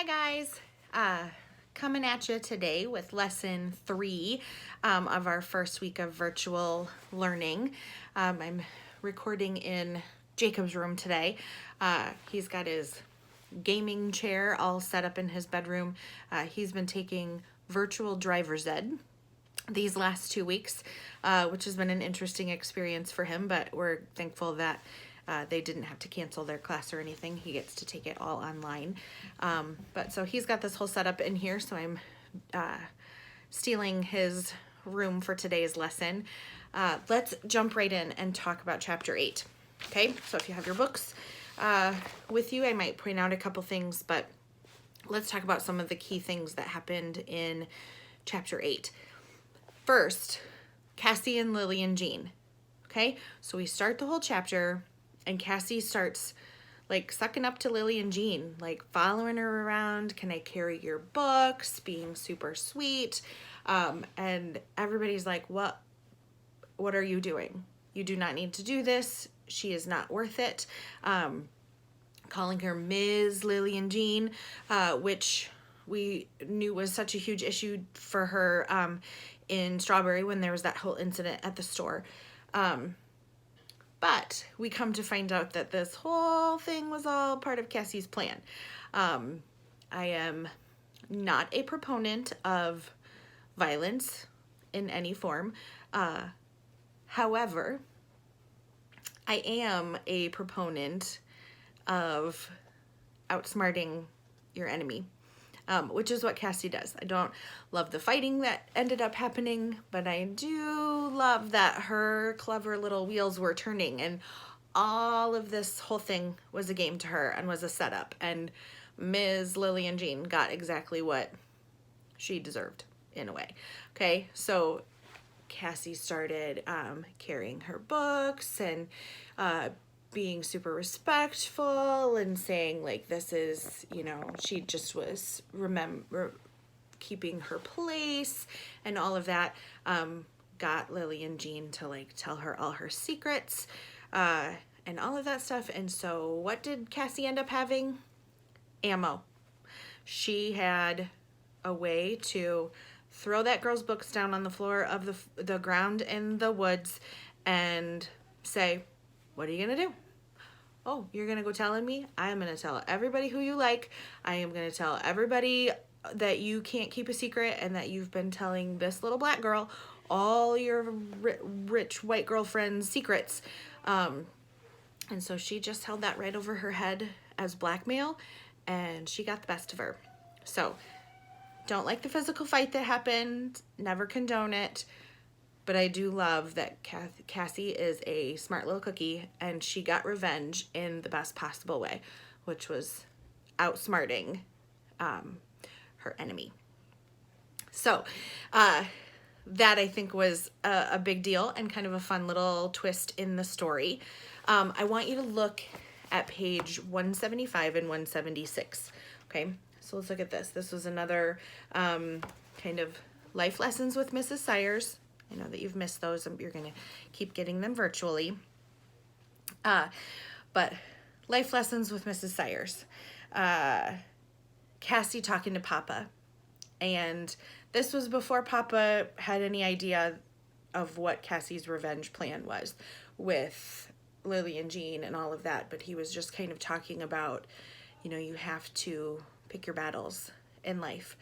Hi guys, coming at you today with lesson 3 of our first week of virtual learning. I'm recording in Jacob's room today. He's got his gaming chair all set up in his bedroom. He's been taking virtual driver's ed these last 2 weeks, which has been an interesting experience for him, but we're thankful that they didn't have to cancel their class or anything. He gets to take it all online. But so he's got this whole setup in here, so I'm stealing his room for today's lesson. Let's jump right in and talk about chapter 8. Okay, so if you have your books with you, I might point out a couple things, but let's talk about some of the key things that happened in chapter 8. First, Cassie and Lily and Jean. Okay, so we start the whole chapter and Cassie starts like sucking up to Lily and Jean, like following her around. Can I carry your books? Being super sweet. And everybody's like, what are you doing? You do not need to do this. She is not worth it. Calling her Ms. Lily and Jean, which we knew was such a huge issue for her in Strawberry when there was that whole incident at the store. But we come to find out that this whole thing was all part of Cassie's plan. I am not a proponent of violence in any form. However, I am a proponent of outsmarting your enemy, which is what Cassie does. I don't love the fighting that ended up happening, but I do love that her clever little wheels were turning and all of this whole thing was a game to her and was a setup, and Ms. Lily and Jean got exactly what she deserved in a way. Okay, so Cassie started carrying her books and being super respectful and saying like this is, she just was keeping her place and all of that. Got Lily and Jean to like tell her all her secrets and all of that stuff. And so what did Cassie end up having? Ammo. She had a way to throw that girl's books down on the floor of the ground in the woods and say, what are you gonna do? Oh, you're gonna go telling me? I'm gonna tell everybody who you like. I am gonna tell everybody that you can't keep a secret and that you've been telling this little black girl all your rich white girlfriend's secrets. And so she just held that right over her head as blackmail, and she got the best of her. So don't like the physical fight that happened, never condone it, but I do love that Cassie is a smart little cookie, and she got revenge in the best possible way, which was outsmarting her enemy. So that I think was a big deal and kind of a fun little twist in the story. I want you to look at page 175 and 176. Okay, so let's look at this. This was another kind of life lessons with Mrs. Sayers. I know that you've missed those. You're going to keep getting them virtually. But life lessons with Mrs. Sayers. Cassie talking to Papa. And this was before Papa had any idea of what Cassie's revenge plan was with Lily and Jean and all of that. But he was just kind of talking about, you have to pick your battles in life.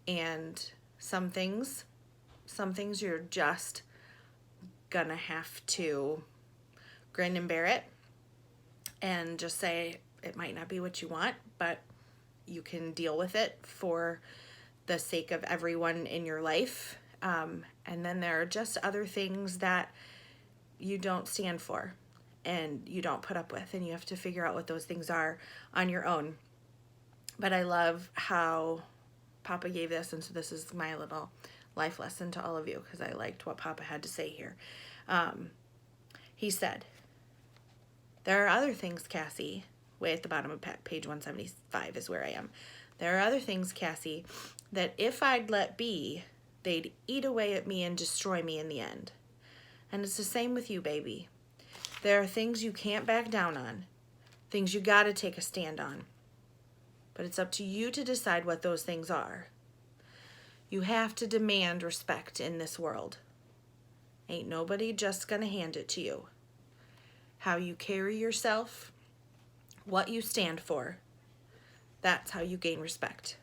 And some things you're just gonna have to grin and bear it and just say it might not be what you want, but you can deal with it for the sake of everyone in your life. And then there are just other things that you don't stand for and you don't put up with, and you have to figure out what those things are on your own. But I love how Papa gave this, and so this is my little life lesson to all of you because I liked what Papa had to say here. He said, there are other things, Cassie, way at the bottom of page 175 is where I am. There are other things, Cassie, that if I'd let be, they'd eat away at me and destroy me in the end. And it's the same with you, baby. There are things you can't back down on, things you gotta take a stand on. but it's up to you to decide what those things are. You have to demand respect in this world. Ain't nobody just gonna hand it to you. How you carry yourself, what you stand for, that's how you gain respect.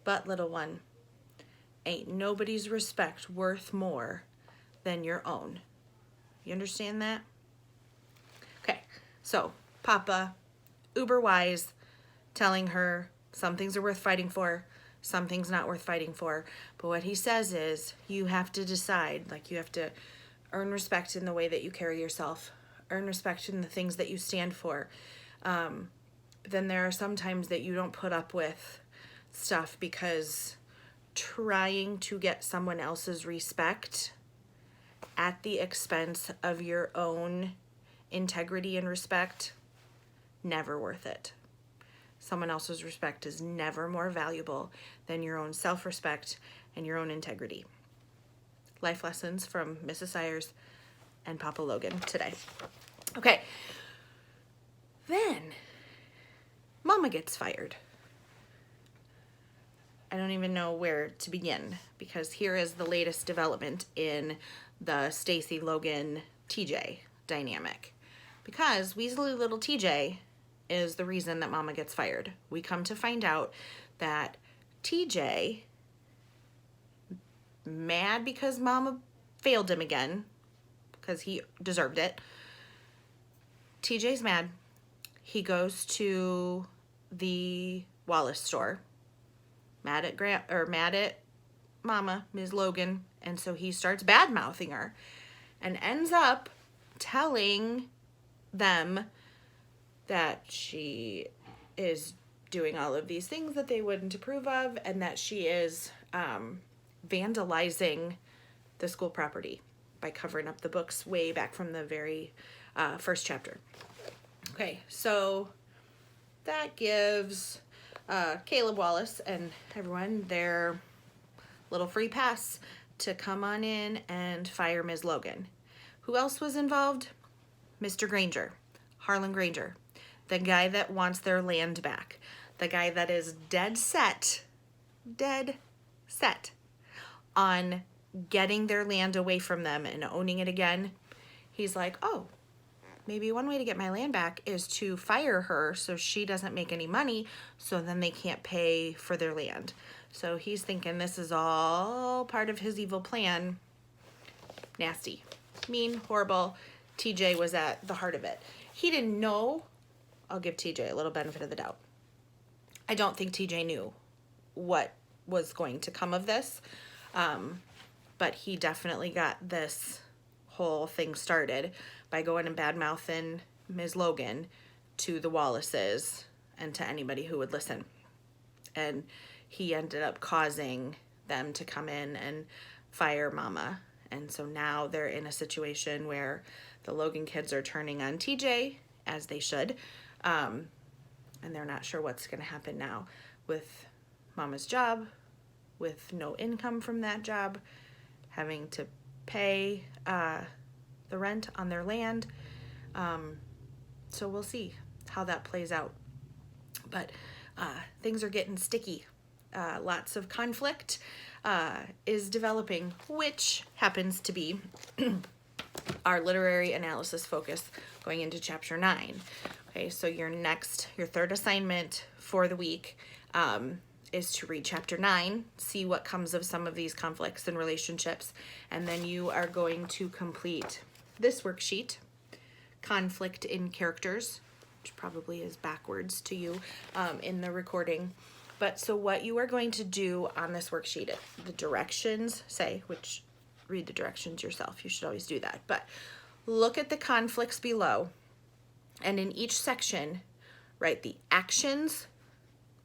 But little one, ain't nobody's respect worth more than your own. You understand that? Okay, so Papa, uber wise, telling her some things are worth fighting for, some things not worth fighting for. But what he says is you have to decide, like you have to earn respect in the way that you carry yourself, earn respect in the things that you stand for. Then there are some times that you don't put up with stuff because trying to get someone else's respect at the expense of your own integrity and respect, never worth it. Someone else's respect is never more valuable than your own self-respect and your own integrity. Life lessons from Mrs. Sayers and Papa Logan today. Okay. Then Mama gets fired. I don't even know where to begin because here is the latest development in the Stacy Logan TJ dynamic. Because Weasley little TJ is the reason that Mama gets fired. We come to find out that TJ, mad because Mama failed him again, because he deserved it. TJ's mad. He goes to the Wallace store, mad at Mama, Ms. Logan, and so he starts bad-mouthing her and ends up telling them that she is doing all of these things that they wouldn't approve of and that she is vandalizing the school property by covering up the books way back from the very first chapter. Okay, so that gives Caleb Wallace and everyone their little free pass to come on in and fire Ms. Logan. Who else was involved? Mr. Granger, Harlan Granger, the guy that wants their land back, the guy that is dead set on getting their land away from them and owning it again. He's like, oh, maybe one way to get my land back is to fire her so she doesn't make any money, so then they can't pay for their land. So he's thinking this is all part of his evil plan. Nasty, mean, horrible. TJ was at the heart of it. He didn't know. I'll give TJ a little benefit of the doubt. I don't think TJ knew what was going to come of this, but he definitely got this whole thing started by going and bad-mouthing Ms. Logan to the Wallaces and to anybody who would listen. And he ended up causing them to come in and fire Mama. And so now they're in a situation where the Logan kids are turning on TJ, as they should, and they're not sure what's going to happen now with Mama's job, with no income from that job, having to pay the rent on their land. So we'll see how that plays out. But things are getting sticky. Lots of conflict is developing, which happens to be our literary analysis focus going into chapter 9. Okay, so your third assignment for the week is to read chapter 9, see what comes of some of these conflicts and relationships, and then you are going to complete this worksheet, Conflict in Characters, which probably is backwards to you in the recording. But so what you are going to do on this worksheet, the directions say, which read the directions yourself, you should always do that, but look at the conflicts below, and in each section, write the actions,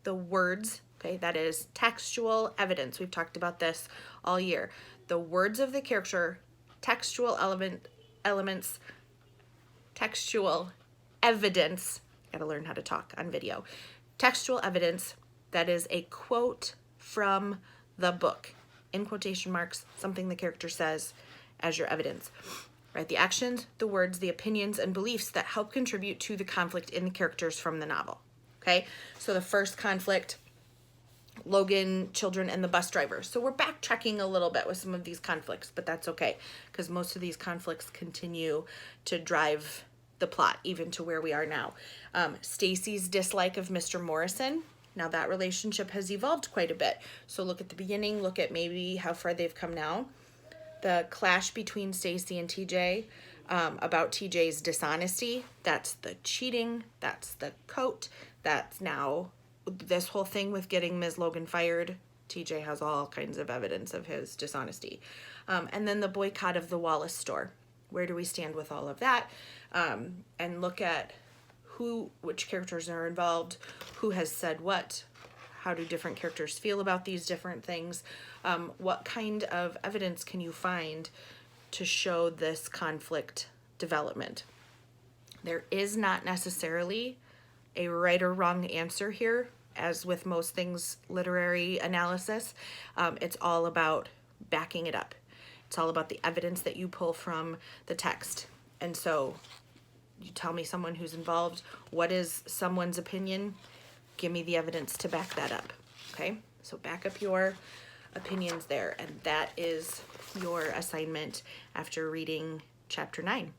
the words, okay, that is textual evidence. We've talked about this all year. The words of the character, textual elements, textual evidence, gotta learn how to talk on video, textual evidence that is a quote from the book, in quotation marks, something the character says as your evidence. Right, the actions, the words, the opinions, and beliefs that help contribute to the conflict in the characters from the novel. Okay, so the first conflict, Logan, children, and the bus driver. So we're backtracking a little bit with some of these conflicts, but that's okay, because most of these conflicts continue to drive the plot, even to where we are now. Stacy's dislike of Mr. Morrison. Now that relationship has evolved quite a bit. So look at the beginning, look at maybe how far they've come now. The clash between Stacy and TJ, about TJ's dishonesty. That's the cheating, that's the coat, that's now this whole thing with getting Ms. Logan fired. TJ has all kinds of evidence of his dishonesty. And then the boycott of the Wallace store. Where do we stand with all of that? And look at which characters are involved, who has said what, how do different characters feel about these different things, what kind of evidence can you find to show this conflict development. There is not necessarily a right or wrong answer here, as with most things literary analysis. It's all about backing it up. It's all about the evidence that you pull from the text. And so you tell me someone who's involved, what is someone's opinion? Give me the evidence to back that up, okay? So back up your opinions there, and that is your assignment after reading chapter 9.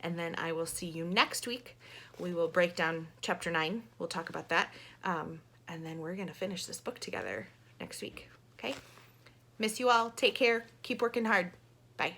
And then I will see you next week. We will break down chapter 9. We'll talk about that. And then we're going to finish this book together next week, okay? Miss you all. Take care. Keep working hard. Bye.